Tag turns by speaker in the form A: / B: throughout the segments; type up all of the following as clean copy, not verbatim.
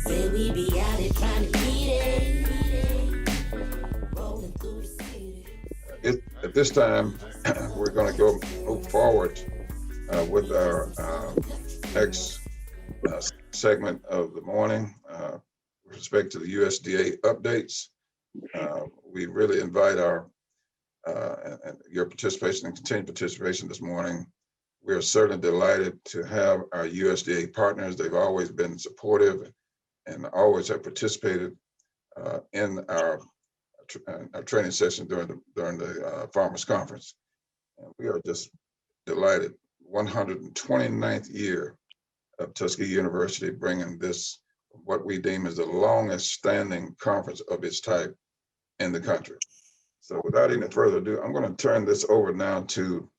A: Say we be out here trying to beat it. Rolling through the city.
B: At this time, we're going to move forward with our next segment of the morning with respect to the USDA updates. We really invite your participation and continued participation this morning. We are certainly delighted to have our USDA partners. They've always been supportive and always have participated in our training session during the Farmers Conference. And we are just delighted. 129th year of Tuskegee University bringing this, what we deem as the longest standing conference of its type in the country. So without any further ado, I'm going to turn this over now to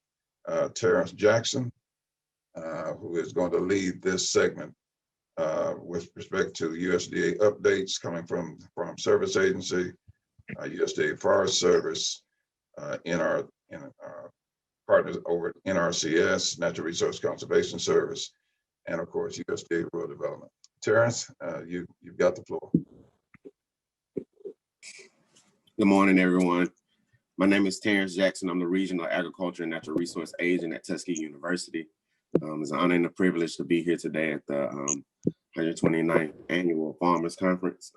B: Terrence Jackson, who is going to lead this segment with respect to USDA updates coming from Farm Service Agency, USDA Forest Service, in our partners over at NRCS, Natural Resource Conservation Service, and of course, USDA Rural Development. Terrence, you've got the floor.
C: Good morning, everyone. My name is Terrence Jackson. I'm the Regional Agriculture and Natural Resource Agent at Tuskegee University. It's an honor and a privilege to be here today at the 129th Annual Farmers Conference.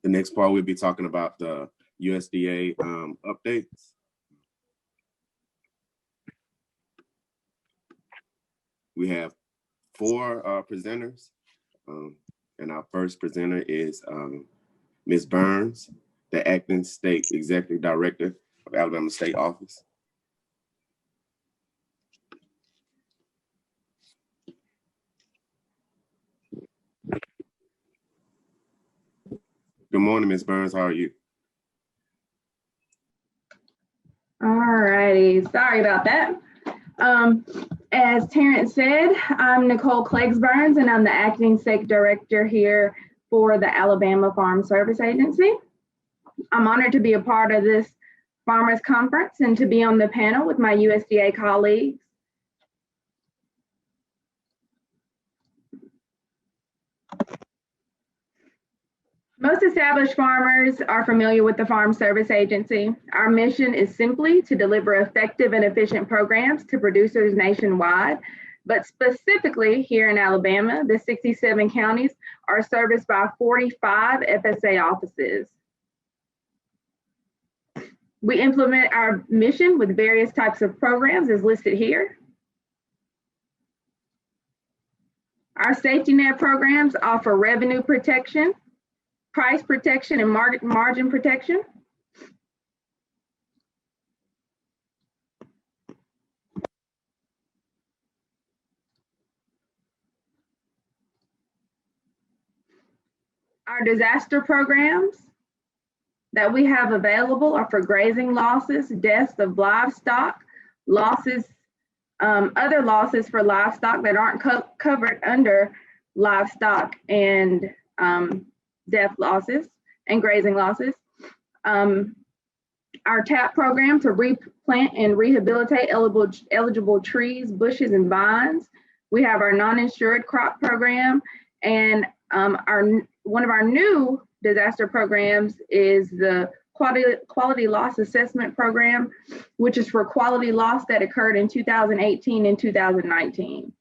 C: The next part, we'll be talking about the USDA updates. We have four presenters, and our first presenter is Ms. Burns, the Acting State Executive Director of Alabama State Office. Good morning, Ms. Burns. How are you?
D: All righty. Sorry about that. As Terrence said, I'm Nicole Cleggs-Burns, and I'm the Acting State Director here for the Alabama Farm Service Agency. I'm honored to be a part of this Farmers Conference and to be on the panel with my USDA colleagues. Most established farmers are familiar with the Farm Service Agency. Our mission is simply to deliver effective and efficient programs to producers nationwide, but specifically here in Alabama, the 67 counties are serviced by 45 FSA offices. We implement our mission with various types of programs as listed here. Our safety net programs offer revenue protection, price protection, and margin protection. Our disaster programs that we have available are for grazing losses, deaths of livestock, losses, other losses for livestock that aren't covered under livestock and death losses and grazing losses. Our TAP program to replant and rehabilitate eligible trees, bushes, and vines. We have our non-insured crop program, and one of our new disaster programs is the quality loss assessment program, which is for quality loss that occurred in 2018 and 2019.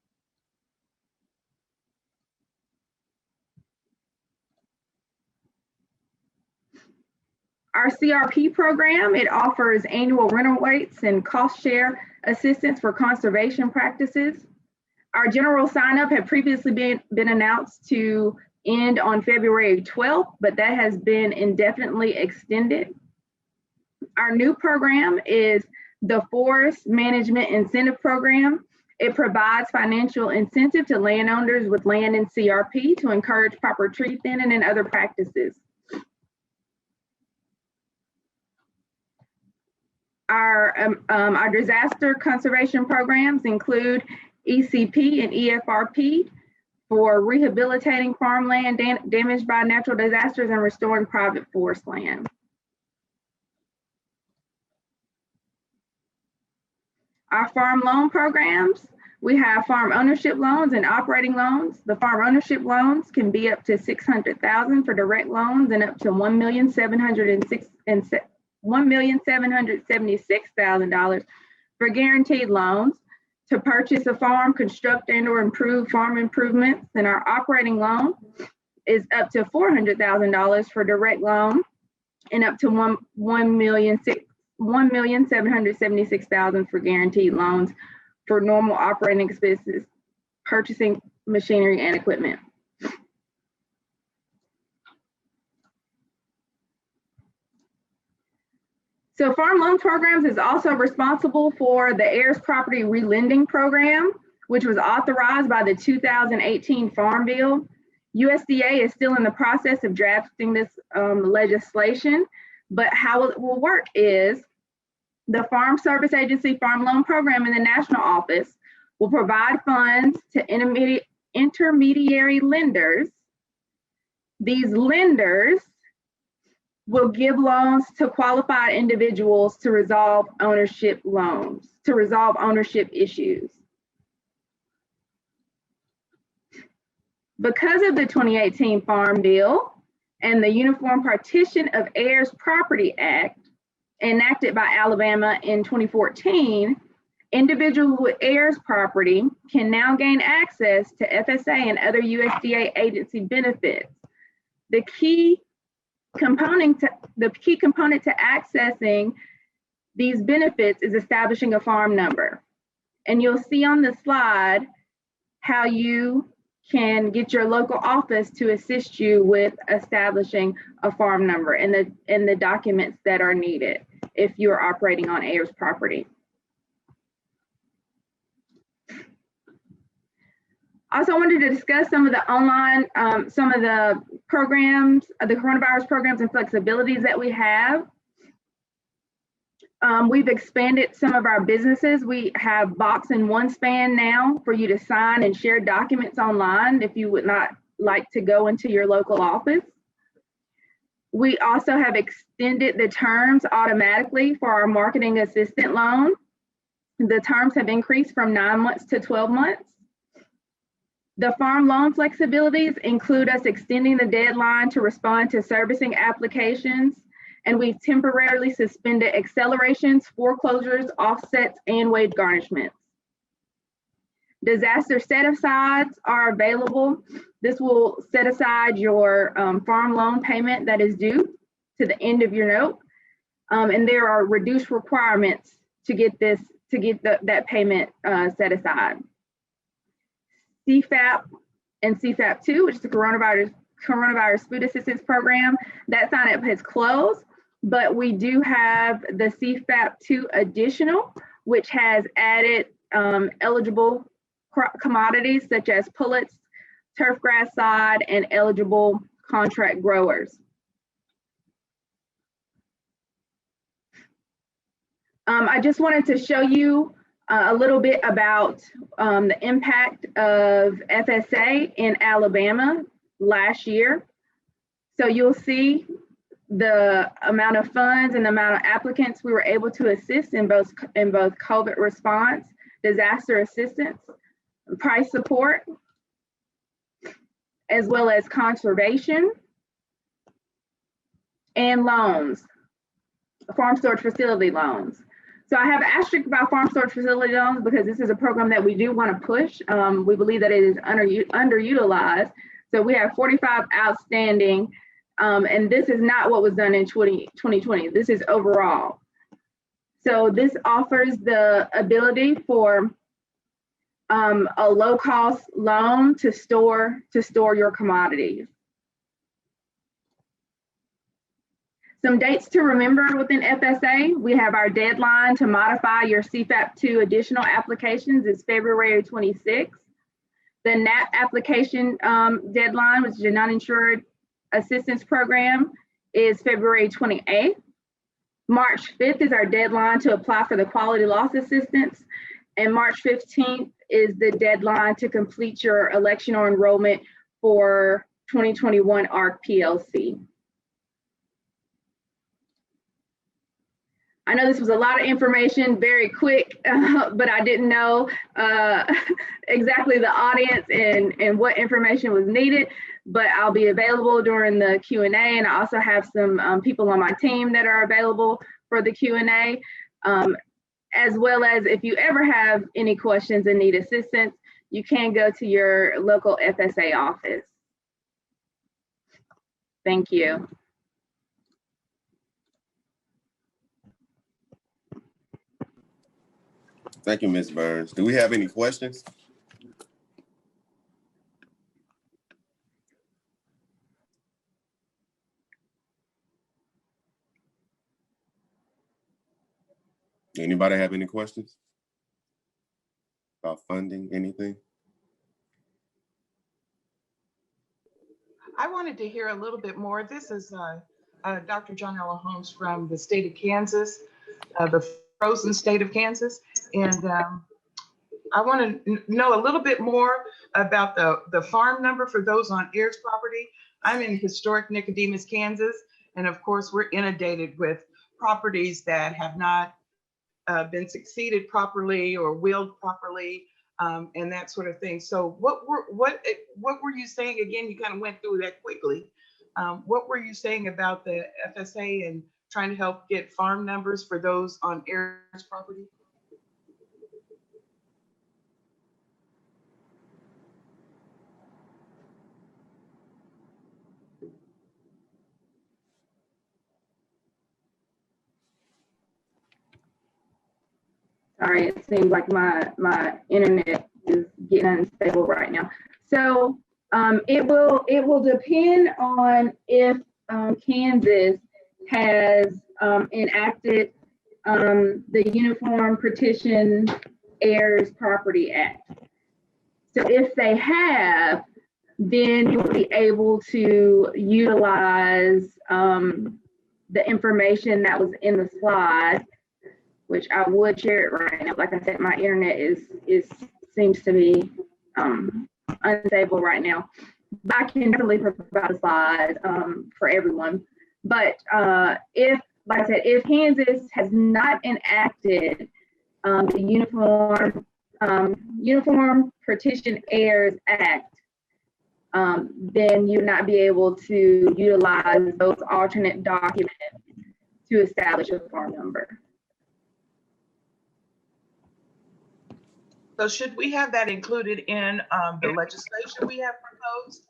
D: Our CRP program, it offers annual rental rates and cost share assistance for conservation practices. Our general sign-up had previously been announced to end on February 12th, but that has been indefinitely extended. Our new program is the Forest Management Incentive Program. It provides financial incentive to landowners with land in CRP to encourage proper tree thinning and other practices. Our disaster conservation programs include ECP and EFRP for rehabilitating farmland damaged by natural disasters and restoring private forest land. Our farm loan programs, We have farm ownership loans and operating loans. The farm ownership loans can be up to $600,000 for direct loans and up to $1,776,000 for guaranteed loans to purchase a farm, construct and/or improve farm improvements. And our operating loan is up to $400,000 for direct loan and up to $1,776,000 for guaranteed loans for normal operating expenses, purchasing machinery and equipment. So Farm Loan Programs is also responsible for the heirs property relending program, which was authorized by the 2018 Farm Bill. USDA is still in the process of drafting this legislation, but how it will work is the Farm Service Agency Farm Loan Program in the national office will provide funds to intermediary lenders. These lenders will give loans to qualified individuals to resolve ownership issues. Because of the 2018 Farm Bill and the Uniform Partition of Heirs Property Act enacted by Alabama in 2014, individuals with heirs property can now gain access to FSA and other USDA agency benefits. The key component to accessing these benefits is establishing a farm number. And you'll see on the slide how you can get your local office to assist you with establishing a farm number and the documents that are needed if you're operating on heirs property. Also, I wanted to discuss some of the online, some of the programs, the coronavirus programs and flexibilities that we have. We've expanded some of our businesses. We have Box and OneSpan now for you to sign and share documents online if you would not like to go into your local office. We also have extended the terms automatically for our marketing assistant loan. The terms have increased from 9 months to 12 months. The farm loan flexibilities include us extending the deadline to respond to servicing applications, and we've temporarily suspended accelerations, foreclosures, offsets, and wage garnishments. Disaster set-asides are available. This will set aside your farm loan payment that is due to the end of your note, and there are reduced requirements to get that payment set aside. CFAP and CFAP2, which is the coronavirus food assistance program, that sign up has closed, but we do have the CFAP2 additional, which has added eligible commodities such as pullets, turf grass sod, and eligible contract growers. I just wanted to show you a little bit about the impact of FSA in Alabama last year. So you'll see the amount of funds and the amount of applicants we were able to assist in both COVID response, disaster assistance, price support, as well as conservation and loans, farm storage facility loans. So I have asterisk about farm storage facility loans because this is a program that we do want to push. We believe that it is underutilized. So we have 45 outstanding, and this is not what was done in 2020. This is overall. So this offers the ability for a low-cost loan to store your commodities. Some dates to remember within FSA, we have our deadline to modify your CFAP2 additional applications is February 26th. The NAP application deadline, which is your non-insured assistance program, is February 28th. March 5th is our deadline to apply for the quality loss assistance, and March 15th is the deadline to complete your election or enrollment for 2021 ARC PLC. I know this was a lot of information, very quick, but I didn't know exactly the audience and what information was needed. But I'll be available during the Q&A, and I also have some people on my team that are available for the Q&A, as well as if you ever have any questions and need assistance, you can go to your local FSA office. Thank you.
C: Thank you, Ms. Burns. Do we have any questions? Anybody have any questions about funding, anything?
E: I wanted to hear a little bit more. This is Dr. John Ella Holmes from the state of Kansas, the frozen state of Kansas. And I want to know a little bit more about the farm number for those on heirs property. I'm in historic Nicodemus, Kansas. And of course, we're inundated with properties that have not been succeeded properly or willed properly. And that sort of thing. So what were you saying again? You kind of went through that quickly. What were you saying about the FSA and trying to help get farm numbers for those on heirs property?
D: Sorry, it seems like my internet is getting unstable right now. So it will depend on if Kansas has enacted the Uniform Partition Heirs Property Act. So if they have, then you'll be able to utilize the information that was in the slide, which I would share it right now. Like I said, my internet seems to be unstable right now. But I can definitely provide a slide for everyone. But if, like I said, if Kansas has not enacted the Uniform Partition Heirs Act, then you'll not be able to utilize those alternate documents to establish a farm number.
E: So should we have that included in the legislation we have proposed?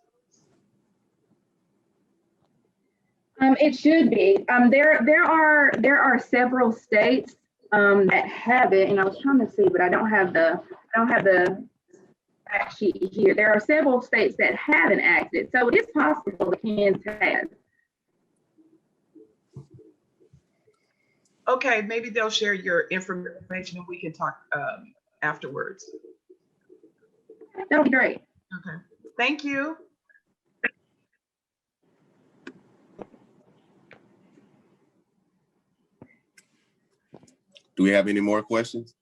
D: It should be. There are several states that have it, and I was trying to see, but I don't have the fact sheet here. There are several states that have enacted it, so it is possible that Kansas has.
E: Okay, maybe they'll share your information and we can talk afterwards.
D: That'll be great.
E: Okay, thank you.
C: Do we have any more questions?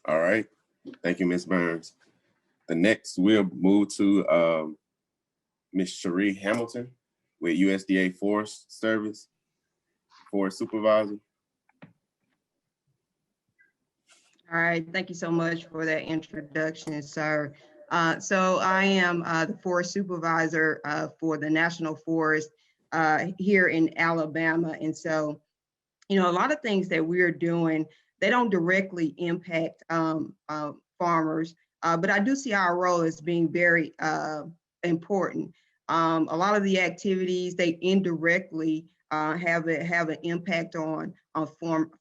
C: All right, thank you, Ms. Burns. The next we'll move to Ms. Cherie Hamilton with USDA Forest Service, Forest Supervisor.
F: All right, thank you so much for that introduction, sir. So I am the Forest Supervisor for the National Forest here in Alabama. And so, you know, a lot of things that we're doing, they don't directly impact farmers, but I do see our role as being very important. A lot of the activities, they indirectly have an impact on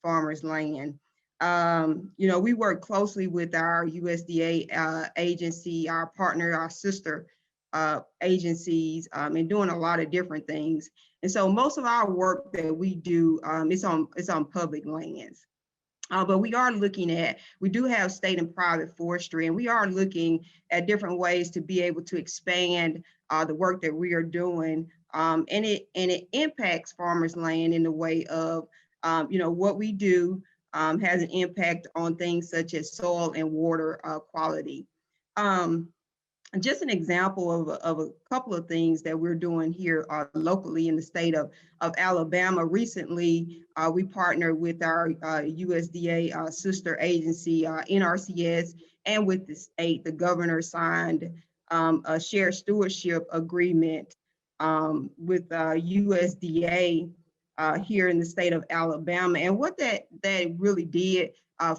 F: farmers' land. You know, we work closely with our USDA agency, our partner, our sister agencies, and doing a lot of different things. And so most of our work that we do is on public lands. But we are looking at, we do have state and private forestry, and we are looking at different ways to be able to expand the work that we are doing. And it impacts farmers' land in the way of, you know, what we do has an impact on things such as soil and water quality. And just an example of a couple of things that we're doing here locally in the state of Alabama. Recently, we partnered with our USDA sister agency, NRCS, and with the state. The governor signed a shared stewardship agreement with USDA here in the state of Alabama. And what that really did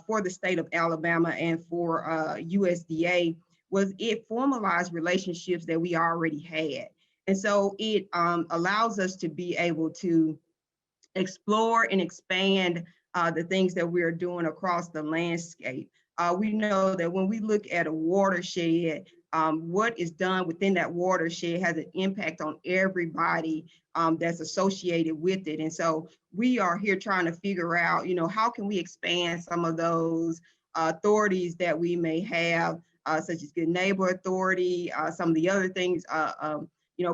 F: for the state of Alabama and for USDA was it formalized relationships that we already had. And so it allows us to be able to explore and expand the things that we're doing across the landscape. We know that when we look at a watershed, what is done within that watershed has an impact on everybody that's associated with it. And so we are here trying to figure out, how can we expand some of those authorities that we may have, such as Good Neighbor Authority, some of the other things,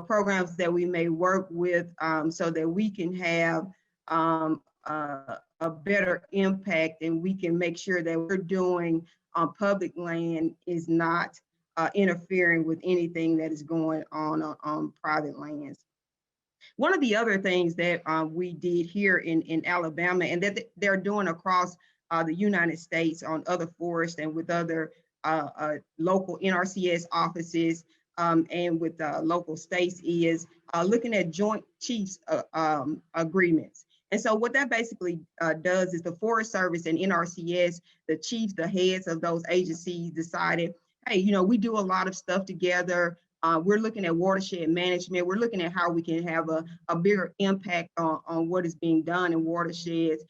F: programs that we may work with so that we can have a better impact, and we can make sure that we're doing on public land is not interfering with anything that is going on private lands. One of the other things that we did here in Alabama, and that they're doing across the United States on other forests and with other local NRCS offices and with local states, is looking at joint chiefs agreements. And so what that basically does is the Forest Service and NRCS, the chiefs, the heads of those agencies decided, hey, we do a lot of stuff together. We're looking at watershed management. We're looking at how we can have a bigger impact on what is being done in watersheds.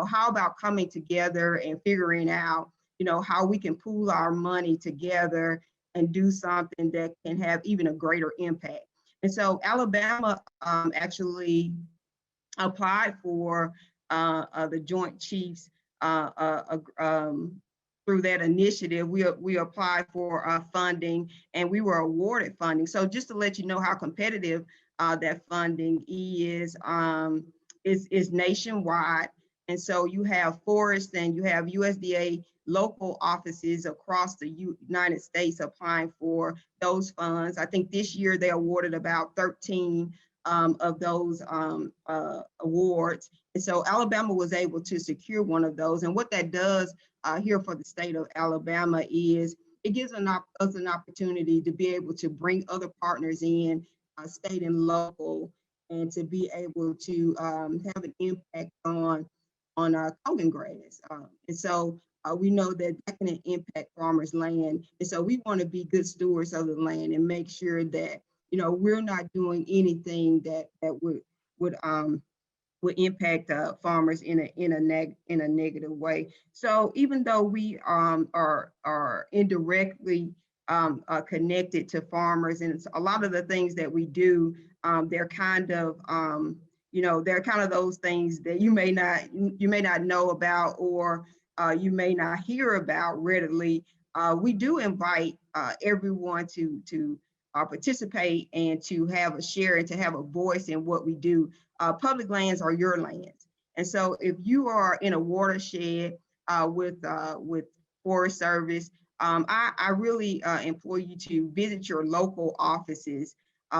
F: How about coming together and figuring out, how we can pool our money together and do something that can have even a greater impact. And so Alabama actually applied for the Joint Chiefs through that initiative. We applied for funding, and we were awarded funding. So just to let you know how competitive that funding is nationwide. And so you have forests and you have USDA local offices across the United States applying for those funds. I think this year they awarded about 13 of those awards. And so Alabama was able to secure one of those. And what that does here for the state of Alabama is it gives us an opportunity to be able to bring other partners in, state and local, and to be able to have an impact on our Cogan grass. And so we know that can impact farmers' land. And so we want to be good stewards of the land and make sure that, we're not doing anything that would impact farmers in a negative way. So even though we are indirectly connected to farmers, and it's a lot of the things that we do, they're kind of they're kind of those things that you may not know about, or you may not hear about readily. We do invite everyone to participate and to have a share and to have a voice in what we do. Public lands are your lands. And so if you are in a watershed with Forest Service, I really implore you to visit your local offices.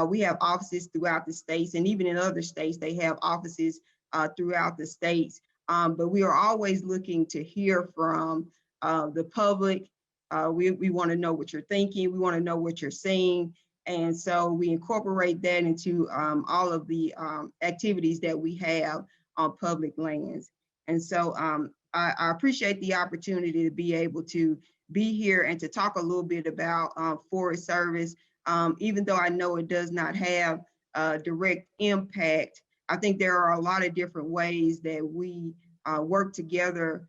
F: We have offices throughout the states, and even in other states, they have offices throughout the states. But we are always looking to hear from the public. We want to know what you're thinking. We want to know what you're saying. And so we incorporate that into all of the activities that we have on public lands. And so I appreciate the opportunity to be able to be here and to talk a little bit about Forest Service. Even though I know it does not have a direct impact, I think there are a lot of different ways that we work together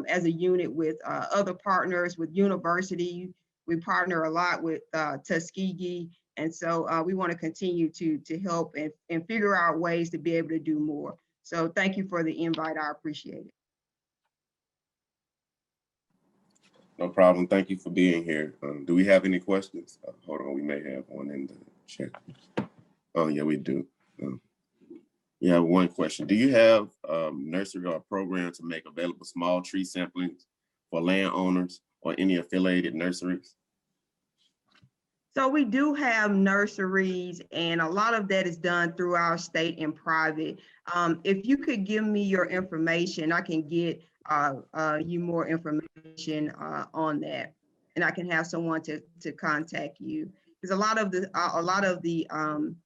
F: as a unit with other partners, with university. We partner a lot with Tuskegee. And so we want to continue to help and figure out ways to be able to do more. So thank you for the invite. I appreciate it.
C: No problem. Thank you for being here. Do we have any questions? Hold on, we may have one in the chat. Oh, yeah, we do. We have one question. Do you have nursery or a program to make available small tree samplings for landowners or any affiliated nurseries?
F: So we do have nurseries, and a lot of that is done through our state and private. If you could give me your information, I can get you more information on that, and I can have someone to contact you. Because a lot of the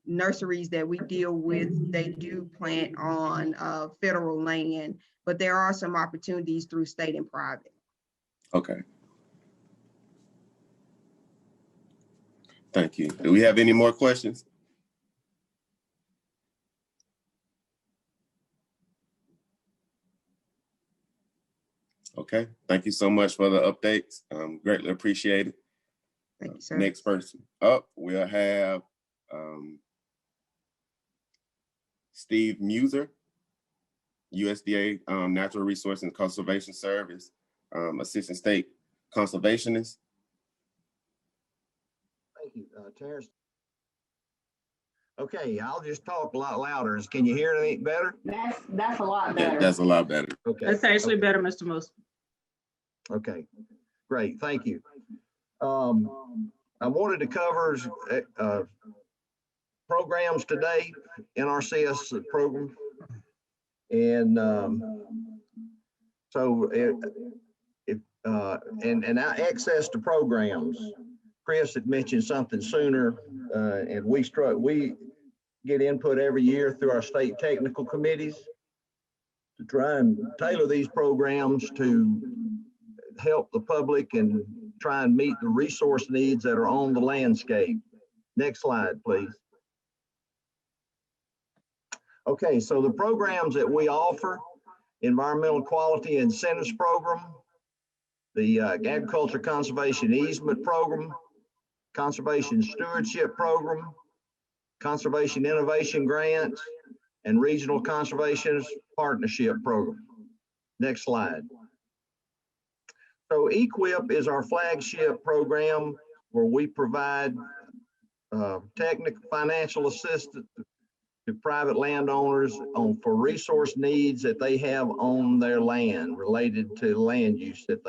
F: nurseries that we deal with, they do plant on federal land, but there are some opportunities through state and private.
C: Okay. Thank you. Do we have any more questions? Okay, thank you so much for the updates. Greatly appreciate it.
F: Thank you, sir.
C: Next person up, we'll have Steve Muser, USDA Natural Resource and Conservation Service, Assistant State Conservationist.
G: Thank you, Terrence. Okay, I'll just talk a lot louder. Can you hear it better?
H: That's a lot
C: Yeah,
H: better.
C: that's a lot better.
G: Okay.
H: That's actually
G: okay.
H: better, Mr. Moose.
G: Okay, great, thank you. I wanted to cover programs today, NRCS program. And and our access to programs. Chris had mentioned something sooner, and we get input every year through our state technical committees to try and tailor these programs to help the public and try and meet the resource needs that are on the landscape. Next slide, please. Okay, so the programs that we offer: Environmental Quality Incentives Program, the Agriculture Conservation Easement Program, Conservation Stewardship Program, Conservation Innovation Grants, and Regional Conservation Partnership Program. Next slide. So EQIP is our flagship program where we provide technical financial assistance to private landowners for resource needs that they have on their land related to land use that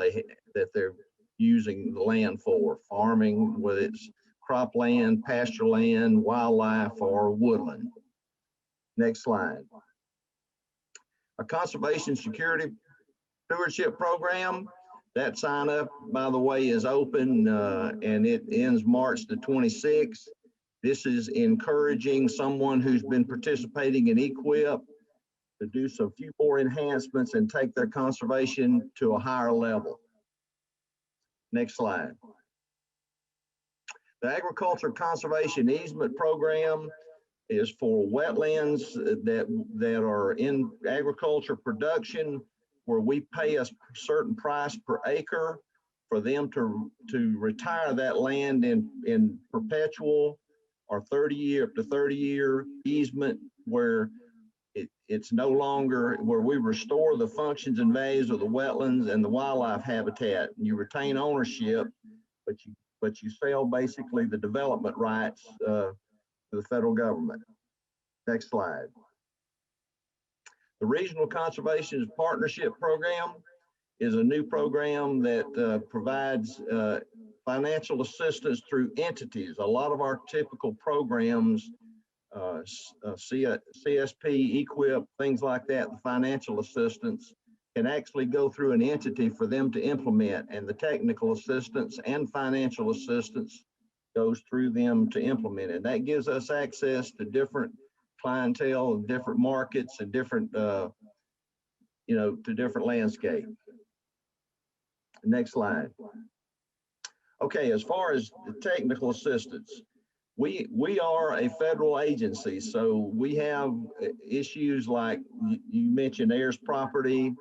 G: they're using the land for, farming, whether it's cropland, pasture land, wildlife, or woodland. Next slide. A Conservation Security Stewardship Program, that sign up, by the way, is open and it ends March the 26th. This is encouraging someone who's been participating in EQIP to do some few more enhancements and take their conservation to a higher level. Next slide. The Agriculture Conservation Easement Program is for wetlands that are in agriculture production, where we pay a certain price per acre for them to retire that land in perpetual or 30-year up to 30-year easement, where it's no longer, where we restore the functions and values of the wetlands and the wildlife habitat. You retain ownership, but you sell basically the development rights to the federal government. Next slide. The Regional Conservation Partnership Program is a new program that provides financial assistance through entities. A lot of our typical programs, CSP, EQIP, things like that, the financial assistance can actually go through an entity for them to implement, and the technical assistance and financial assistance goes through them to implement it. That gives us access to different clientele, different markets, and different, to different landscape. Next slide. Okay, as far as the technical assistance, we are a federal agency, so we have issues like you mentioned, heirs property,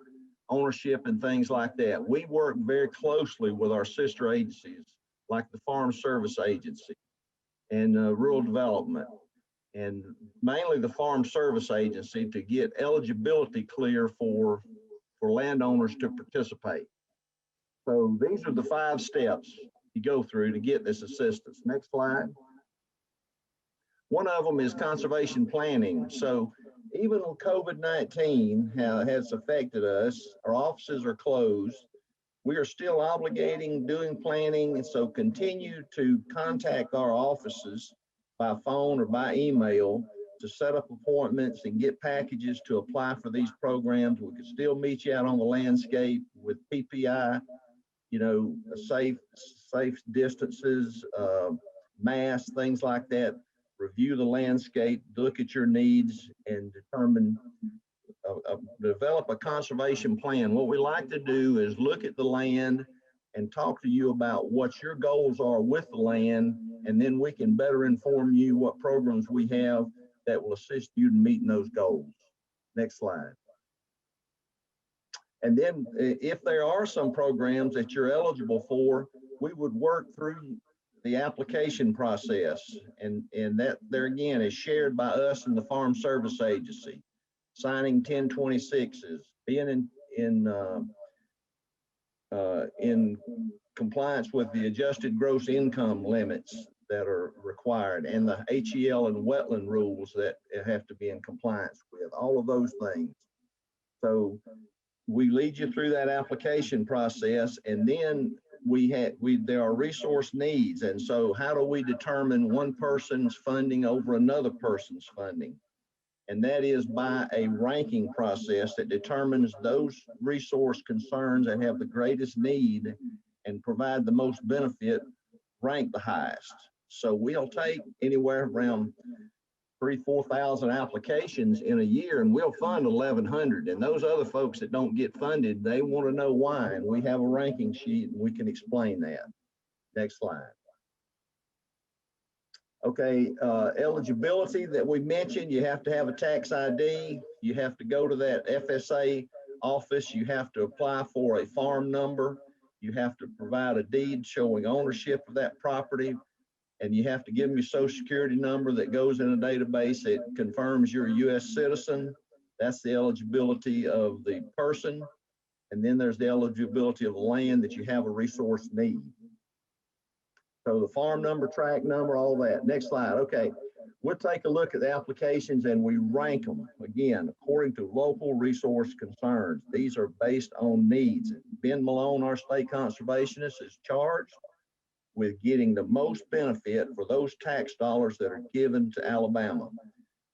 G: ownership, and things like that. We work very closely with our sister agencies, like the Farm Service Agency and Rural Development, and mainly the Farm Service Agency, to get eligibility clear for landowners to participate. So these are the 5 steps you go through to get this assistance. Next slide. One of them is conservation planning. So even when COVID-19 has affected us, our offices are closed. We are still obligating doing planning, and so continue to contact our offices by phone or by email to set up appointments and get packages to apply for these programs. We can still meet you out on the landscape with PPI, you know, safe distances, masks, things like that. Review the landscape, look at your needs, and determine, develop a conservation plan. What we like to do is look at the land and talk to you about what your goals are with the land, and then we can better inform you what programs we have that will assist you in meeting those goals. Next slide. And then if there are some programs that you're eligible for, we would work through the application process. And that there again is shared by us and the Farm Service Agency, signing 1026s, being in compliance with the adjusted gross income limits that are required, and the HEL and wetland rules that have to be in compliance with, all of those things. So we lead you through that application process, and then there are resource needs. And so how do we determine one person's funding over another person's funding? And that is by a ranking process that determines those resource concerns that have the greatest need and provide the most benefit, rank the highest. So we'll take anywhere around 3,000-4,000 applications in a year, and we'll fund 1,100. And those other folks that don't get funded, they want to know why. And we have a ranking sheet, and we can explain that. Next slide. Okay, eligibility that we mentioned, you have to have a tax ID. You have to go to that FSA office. You have to apply for a farm number. You have to provide a deed showing ownership of that property. And you have to give them your social security number that goes in a database that confirms you're a U.S. citizen. That's the eligibility of the person. And then there's the eligibility of the land that you have a resource need. So the farm number, tract number, all that. Next slide. Okay, we'll take a look at the applications and we rank them, again, according to local resource concerns. These are based on needs. Ben Malone, our state conservationist, is charged with getting the most benefit for those tax dollars that are given to Alabama.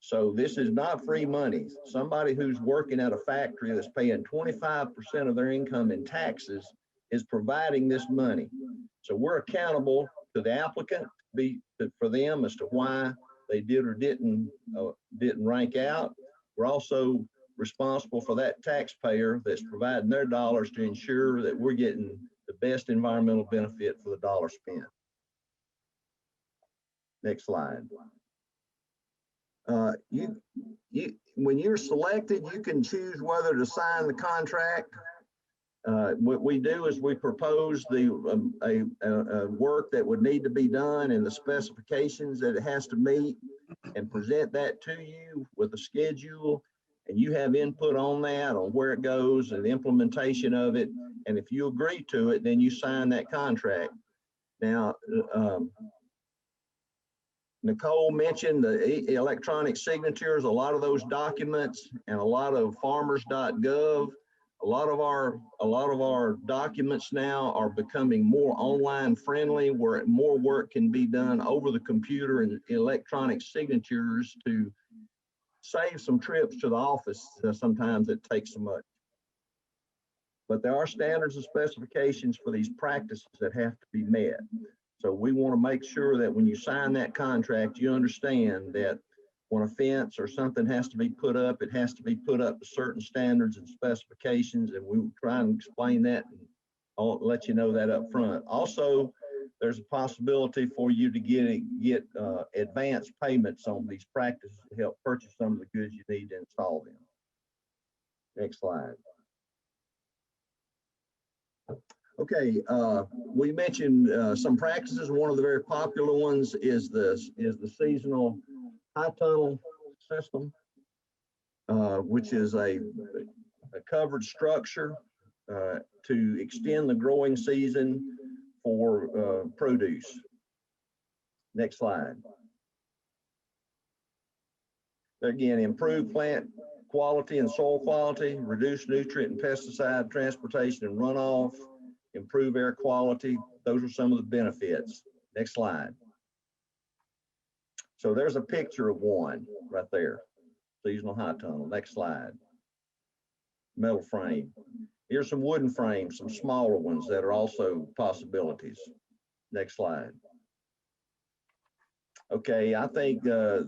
G: So this is not free money. Somebody who's working at a factory that's paying 25% of their income in taxes is providing this money. So we're accountable to the applicant for them as to why they did or didn't rank out. We're also responsible for that taxpayer that's providing their dollars to ensure that we're getting the best environmental benefit for the dollar spent. Next slide. When you're selected, you can choose whether to sign the contract. What we do is we propose the work that would need to be done and the specifications that it has to meet, and present that to you with a schedule, and you have input on that, on where it goes and the implementation of it. And if you agree to it, then you sign that contract. Now, Nicole mentioned the electronic signatures, a lot of those documents, and a lot of farmers.gov. A lot of our documents now are becoming more online friendly, where more work can be done over the computer and electronic signatures to save some trips to the office. Sometimes it takes so much. But there are standards and specifications for these practices that have to be met. So we want to make sure that when you sign that contract, you understand that when a fence or something has to be put up, it has to be put up to certain standards and specifications, and we will try and explain that and I'll let you know that up front. Also, there's a possibility for you to get advance payments on these practices to help purchase some of the goods you need to install them. Next slide. Okay, we mentioned some practices. One of the very popular ones is the seasonal high tunnel system, which is a covered structure to extend the growing season for produce. Next slide. Again, improve plant quality and soil quality, reduce nutrient and pesticide transportation and runoff, improve air quality. Those are some of the benefits. Next slide. So there's a picture of one right there, seasonal high tunnel. Next slide. Metal frame. Here's some wooden frames, some smaller ones that are also possibilities. Next slide. Okay, I think that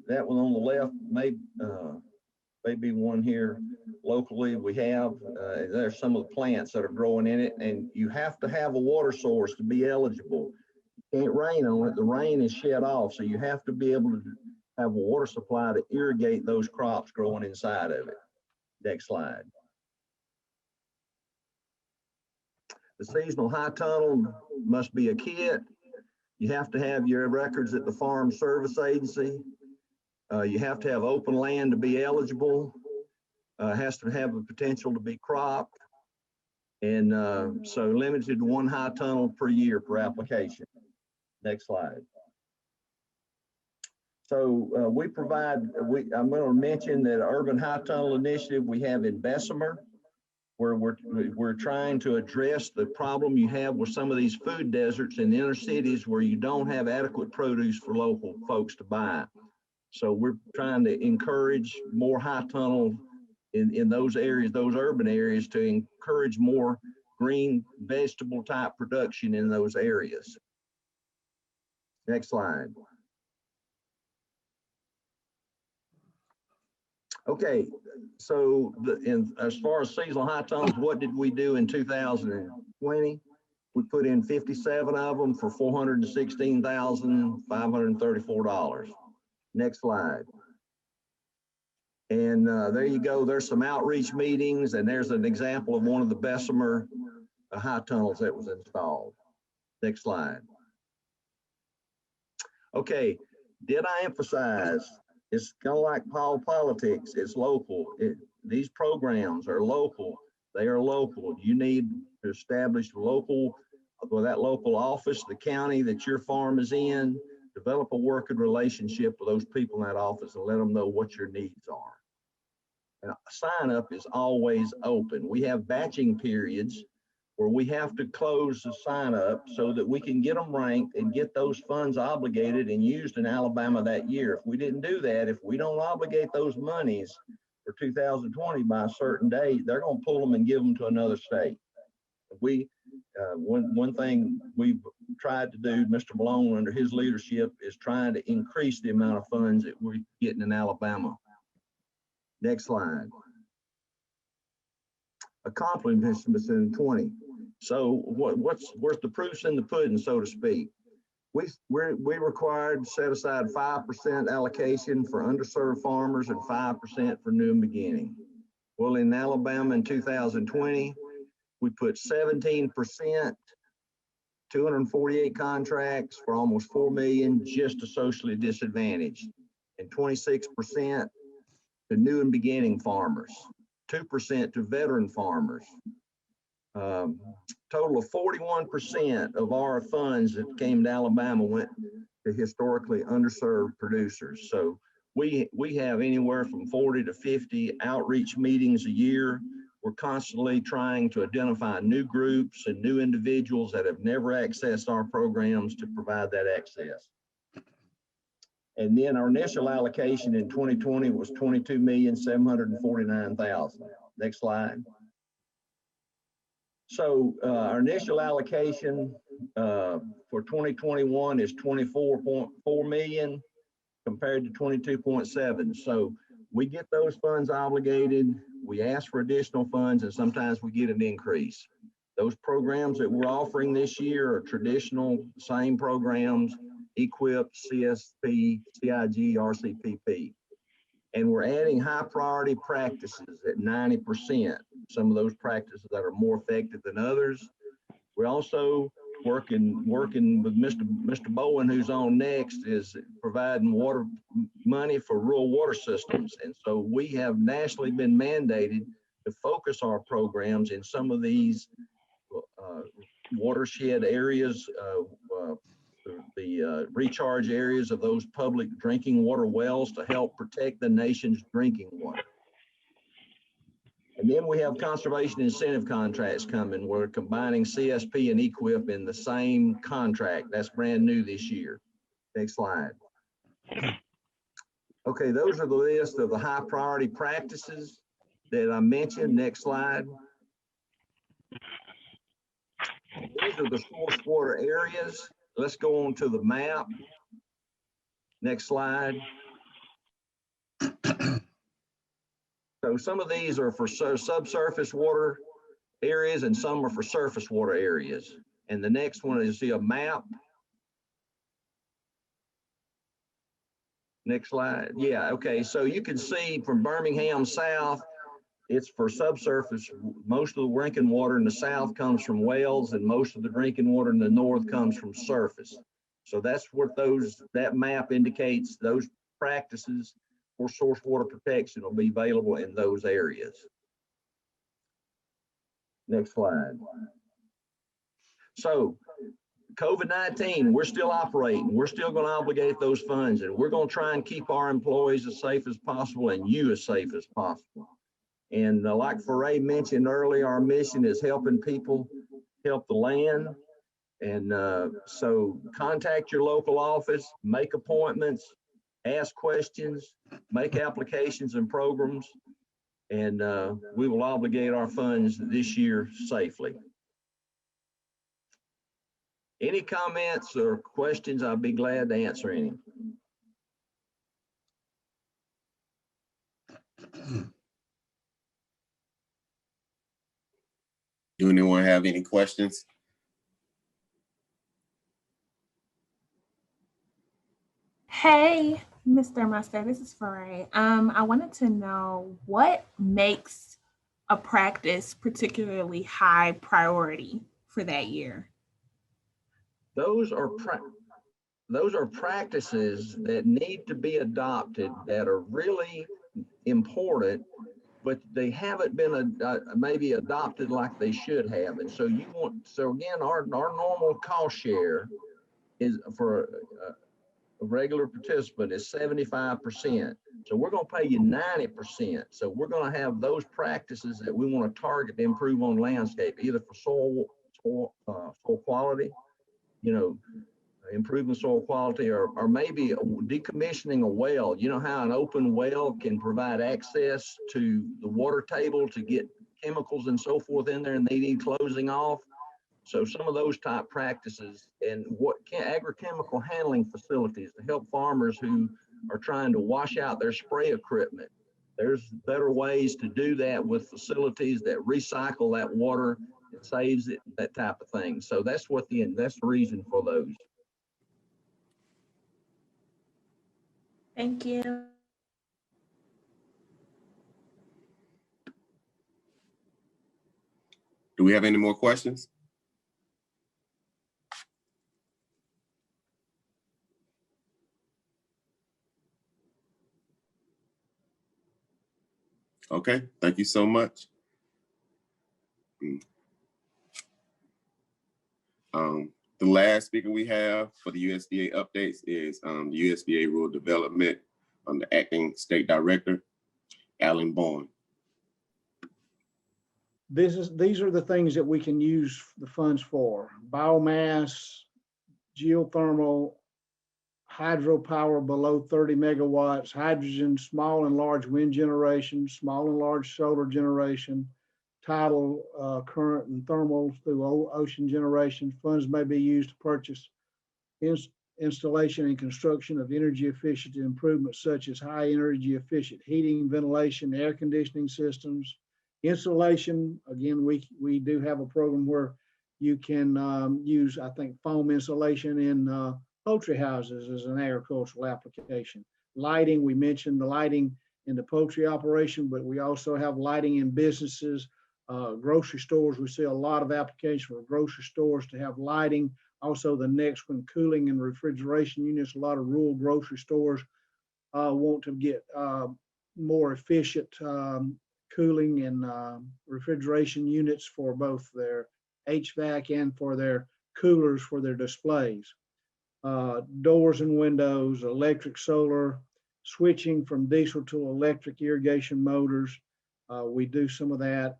G: one on the left may be one here locally. We have, there's some of the plants that are growing in it, and you have to have a water source to be eligible. You can't rain on it. The rain is shed off, so you have to be able to have a water supply to irrigate those crops growing inside of it. Next slide. The seasonal high tunnel must be a kit. You have to have your records at the Farm Service Agency. You have to have open land to be eligible. Has to have the potential to be cropped. And so limited to one high tunnel per year per application. Next slide. So I'm going to mention that Urban High Tunnel Initiative we have in Bessemer, where we're trying to address the problem you have with some of these food deserts in the inner cities where you don't have adequate produce for local folks to buy. So we're trying to encourage more high tunnel in those areas, those urban areas, to encourage more green vegetable type production in those areas. Next slide. Okay, so as far as seasonal high tunnels, what did we do in 2020? We put in 57 of them for $416,534. Next slide. And there you go. There's some outreach meetings, and there's an example of one of the Bessemer high tunnels that was installed. Next slide. Okay, did I emphasize? It's kind of like politics. It's local. These programs are local. They are local. You need to establish that local office, the county that your farm is in, develop a working relationship with those people in that office and let them know what your needs are. And sign up is always open. We have batching periods where we have to close the sign up so that we can get them ranked and get those funds obligated and used in Alabama that year. If we didn't do that, if we don't obligate those monies for 2020 by a certain date, they're going to pull them and give them to another state. One thing we've tried to do, Mr. Malone under his leadership, is trying to increase the amount of funds that we're getting in Alabama. Next slide. Accomplishments in 20. So where's the proof's in the pudding, so to speak? We required to set aside 5% allocation for underserved farmers and 5% for new and beginning. Well, in Alabama in 2020, we put 17%, 248 contracts for almost 4 million just to socially disadvantaged, and 26% to new and beginning farmers, 2% to veteran farmers. Total of 41% of our funds that came to Alabama went to historically underserved producers. So we have anywhere from 40 to 50 outreach meetings a year. We're constantly trying to identify new groups and new individuals that have never accessed our programs to provide that access. And then our initial allocation in 2020 was $22,749,000. Next slide. So our initial allocation for 2021 is 24.4 million compared to 22.7. So we get those funds obligated, we ask for additional funds, and sometimes we get an increase. Those programs that we're offering this year are traditional, same programs, EQIP, CSP, CIG, RCPP. And we're adding high priority practices at 90%. Some of those practices that are more effective than others. We're also working with Mr. Bowen, who's on next, is providing water money for rural water systems. And so we have nationally been mandated to focus our programs in some of these watershed areas, the recharge areas of those public drinking water wells to help protect the nation's drinking water. And then we have conservation incentive contracts coming. We're combining CSP and EQIP in the same contract. That's brand new this year. Next slide. Okay, those are the list of the high priority practices that I mentioned. Next slide. These are the source water areas. Let's go on to the map. Next slide. So some of these are for subsurface water areas and some are for surface water areas. And the next one is a map. Next slide. Yeah, okay. So you can see from Birmingham south, it's for subsurface. Most of the drinking water in the south comes from wells and most of the drinking water in the north comes from surface. So that's what that map indicates. Those practices for source water protection will be available in those areas. Next slide. So COVID-19, we're still operating. We're still going to obligate those funds, and we're going to try and keep our employees as safe as possible and you as safe as possible. And like Foray mentioned earlier, our mission is helping people help the land. And so contact your local office, make appointments, ask questions, make applications and programs, and we will obligate our funds this year safely. Any comments or questions, I'd be glad to answer any.
C: Do anyone have any questions?
H: Hey, Mr. Mustard, this is Foray. I wanted to know what makes a practice particularly high priority for that year?
G: Those are practices that need to be adopted that are really important, but they haven't been maybe adopted like they should have. And so again, our normal cost share is for a regular participant is 75%. So we're going to pay you 90%. So we're going to have those practices that we want to target to improve on landscape, either for soil quality, improving soil quality, or maybe decommissioning a well. You know how an open well can provide access to the water table to get chemicals and so forth in there, and they need closing off. So some of those type practices, and agrochemical handling facilities to help farmers who are trying to wash out their spray equipment. There's better ways to do that with facilities that recycle that water. It saves it, that type of thing. So that's the reason for those.
H: Thank you.
C: Do we have any more questions? Okay, thank you so much. The last speaker we have for the USDA updates is the USDA Rural Development, the Acting State Director, Alan Bourne.
I: These are the things that we can use the funds for: biomass, geothermal, hydropower below 30 megawatts, hydrogen, small and large wind generation, small and large solar generation, tidal current and thermal through ocean generation. Funds may be used to purchase installation and construction of energy efficient improvements such as high energy efficient heating, ventilation, air conditioning systems. Installation, again, we do have a program where you can use, I think, foam insulation in poultry houses as an agricultural application. Lighting, we mentioned the lighting in the poultry operation, but we also have lighting in businesses, grocery stores. We see a lot of applications for grocery stores to have lighting. Also the next one, cooling and refrigeration units. A lot of rural grocery stores want to get more efficient cooling and refrigeration units for both their HVAC and for their coolers for their displays. Doors and windows, electric, solar, switching from diesel to electric irrigation motors, We do some of that.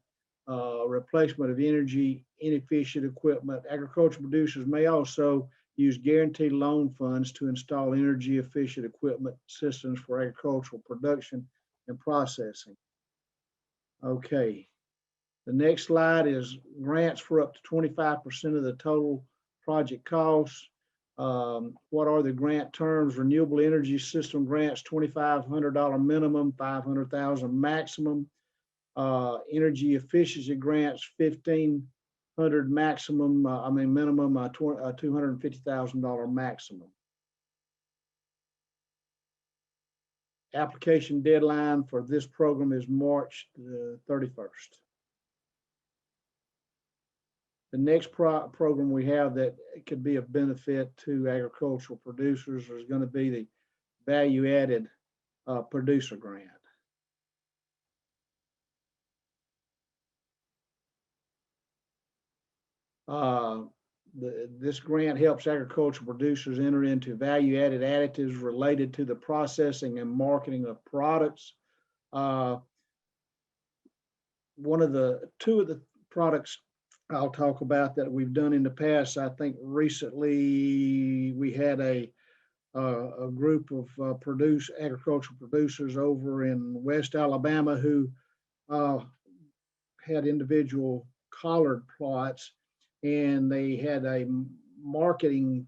I: Replacement of energy inefficient equipment. Agricultural producers may also use guaranteed loan funds to install energy efficient equipment systems for agricultural production and processing. Okay. The next slide is grants for up to 25% of the total project costs. What are the grant terms? Renewable energy system grants, $2,500 minimum, $500,000 maximum. Energy efficiency grants, $1,500 maximum, minimum, $250,000 maximum. Application deadline for this program is March 31st. The next program we have that could be of benefit to agricultural producers is going to be the value-added producer grant. This grant helps agricultural producers enter into value-added additives related to the processing and marketing of products. Two of the products I'll talk about that we've done in the past. I think recently we had a group of agricultural producers over in West Alabama who had individual collard plots, and they had a marketing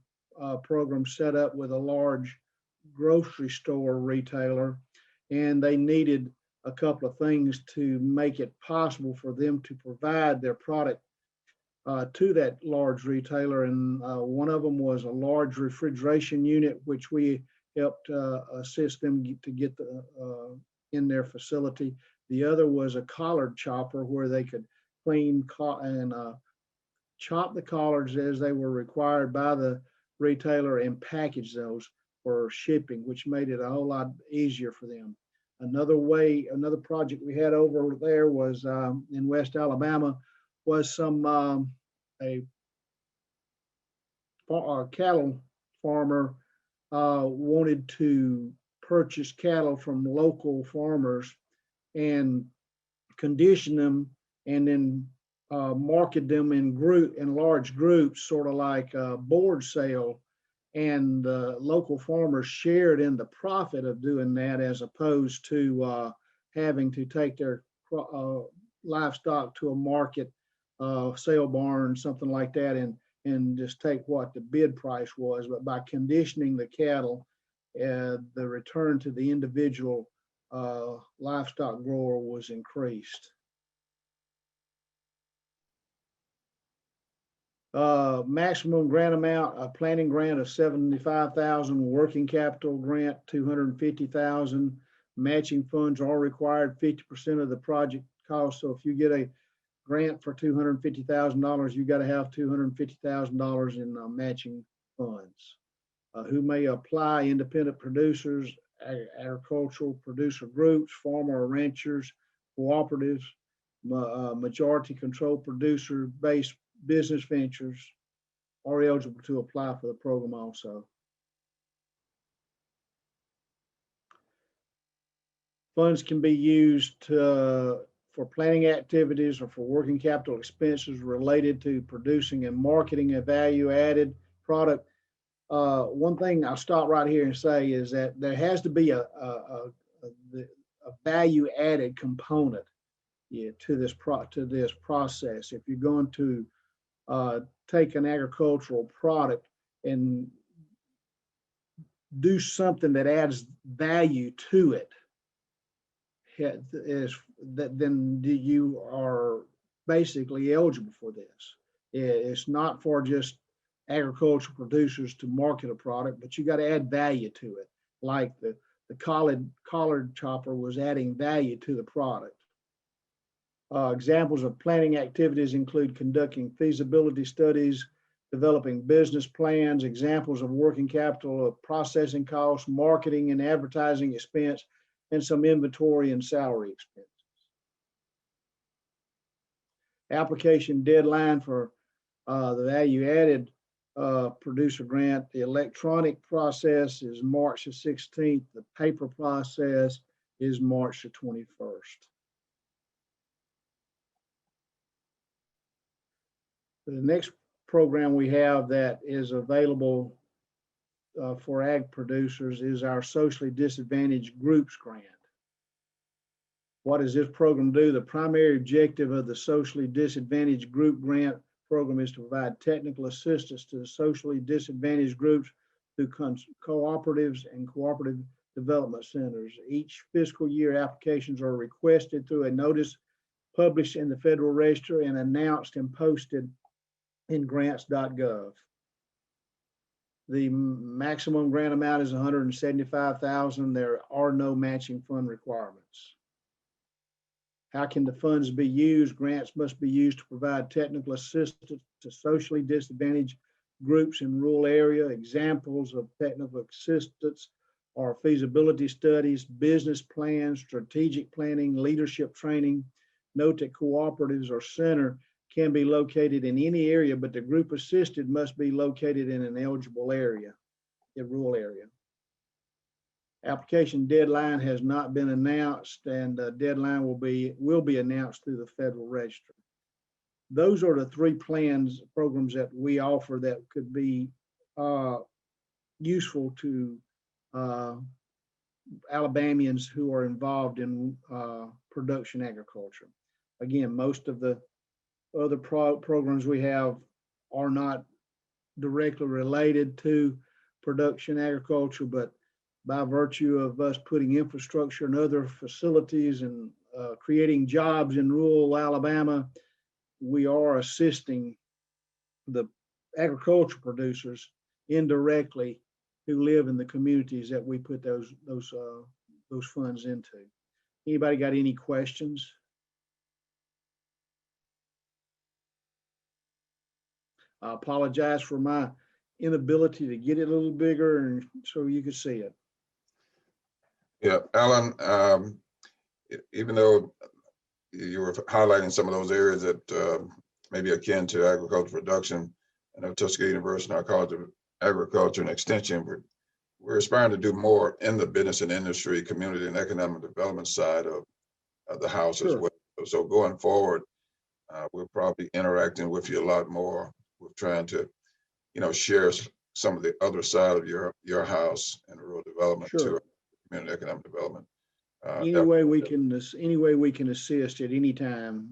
I: program set up with a large grocery store retailer, and they needed a couple of things to make it possible for them to provide their product to that large retailer. And one of them was a large refrigeration unit, which we helped assist them to get in their facility. The other was a collard chopper where they could clean and chop the collards as they were required by the retailer and package those for shipping, which made it a whole lot easier for them. Another project we had over there was in West Alabama was a cattle farmer wanted to purchase cattle from local farmers and condition them and then market them in large groups, sort of like a board sale, and local farmers shared in the profit of doing that, as opposed to having to take their livestock to a market, sale barn, something like that, and just take what the bid price was. But by conditioning the cattle, the return to the individual livestock grower was increased. Maximum grant amount, a planning grant of $75,000, working capital grant $250,000. Matching funds are required 50% of the project cost. So if you get a grant for $250,000, you got to have $250,000 in matching funds. Who may apply? Independent producers, agricultural producer groups, farmer or ranchers, cooperatives, majority controlled producer-based business ventures are eligible to apply for the program also. Funds can be used for planning activities or for working capital expenses related to producing and marketing a value-added product. One thing I'll stop right here and say is that there has to be a value-added component to this process. If you're going to take an agricultural product and do something that adds value to it, then you are basically eligible for this. It's not for just agricultural producers to market a product, but you got to add value to it. Like the collard chopper was adding value to the product. Examples of planning activities include conducting feasibility studies, developing business plans, examples of working capital, of processing costs, marketing and advertising expense, and some inventory and salary expenses. Application deadline for the value-added producer grant. The electronic process is March the 16th. The paper process is March the 21st. The next program we have that is available for ag producers is our socially disadvantaged groups grant. What does this program do? The primary objective of the socially disadvantaged group grant program is to provide technical assistance to the socially disadvantaged groups through cooperatives and cooperative development centers. Each fiscal year, applications are requested through a notice published in the Federal Register and announced and posted in grants.gov. The maximum grant amount is $175,000. There are no matching fund requirements. How can the funds be used? Grants must be used to provide technical assistance to socially disadvantaged groups in rural area. Examples of technical assistance are feasibility studies, business plans, strategic planning, leadership training. Note that cooperatives or center can be located in any area, but the group assisted must be located in an eligible area, a rural area. Application deadline has not been announced, and the deadline will be announced through the Federal Register. Those are the three programs that we offer that could be useful to Alabamians who are involved in production agriculture. Again, most of the other programs we have are not directly related to production agriculture, but by virtue of us putting infrastructure and other facilities and creating jobs in rural Alabama, we are assisting the agriculture producers indirectly who live in the communities that we put those funds into. Anybody got any questions? I apologize for my inability to get it a little bigger and so you could see it.
B: Yeah, Alan, even though you were highlighting some of those areas that may be akin to agricultural production, I know Tuskegee University and our College of Agriculture and Extension, we're aspiring to do more in the business and industry, community and economic development side of the house as well. So going forward, we'll probably be interacting with you a lot more. We're trying to, share some of the other side of your house and rural development to community economic development.
I: Any way we can assist at any time,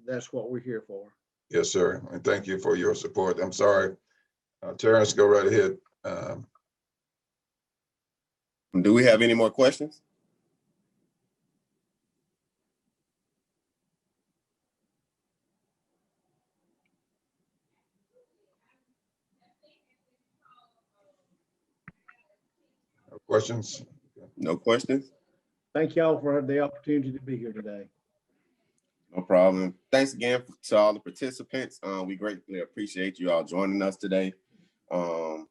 I: that's what we're here for.
B: Yes, sir. And thank you for your support. I'm sorry. Terrence, go right ahead.
C: Do we have any more questions?
B: No questions?
C: No questions?
I: Thank y'all for the opportunity to be here today.
C: No problem. Thanks again to all the participants. We greatly appreciate you all joining us today. And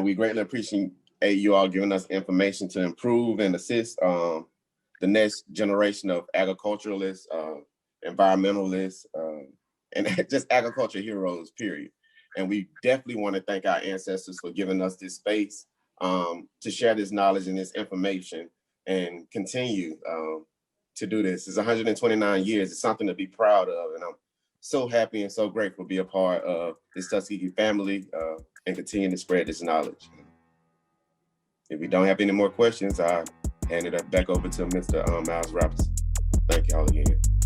C: we greatly appreciate you all giving us information to improve and assist the next generation of agriculturalists, environmentalists, and just agriculture heroes, period. And we definitely want to thank our ancestors for giving us this space to share this knowledge and this information and continue to do this. It's 129 years. It's something to be proud of. And I'm so happy and so grateful to be a part of this Tuskegee family and continue to spread this knowledge. If we don't have any more questions, I hand it back over to Mr. Miles Robinson. Thank you all again.